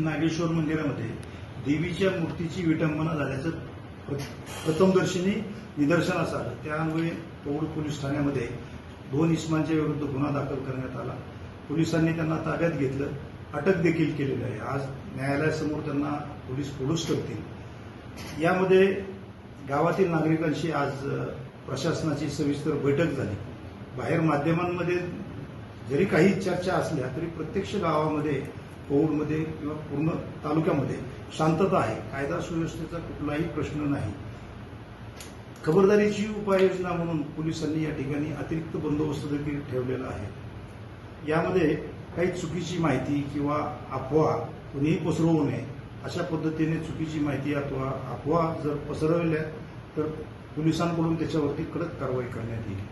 नागेश्वर मंदिरामध्ये देवीच्या मूर्तीची विटंबना झाल्याचं प्रथमदर्शनी निदर्शनास आलं। त्यामुळे पौड पोलीस ठाण्यामध्ये 2 इसमांच्या विरुद्ध गुन्हा दाखल करण्यात आला। पोलिसांनी त्यांना ताब्यात घेतलं, अटक देखील केलेली आहे। आज न्यायालयासमोर त्यांना पोलीस प्रोड्यूस करतील। यामध्ये गावातील नागरिकांशी आज प्रशासनाची सविस्तर बैठक झाली। बाहेर माध्यमांमध्ये जरी काही चर्चा असल्या तरी प्रत्यक्ष गावामध्ये पौडमध्ये किंवा पूर्ण तालुक्यामध्ये शांतता आहे, कायदा सुव्यवस्थेचा कुठलाही प्रश्न नाही। खबरदारीची उपाययोजना म्हणून पोलिसांनी या ठिकाणी अतिरिक्त बंदोबस्त देखील ठेवलेला आहे। यामध्ये काही चुकीची माहिती किंवा अफवा कुणीही पसरवू नये, अशा पद्धतीने चुकीची माहिती अथवा अफवा जर पसरवल्या तर पोलिसांकडून त्याच्यावरती कडक कारवाई करण्यात येईल।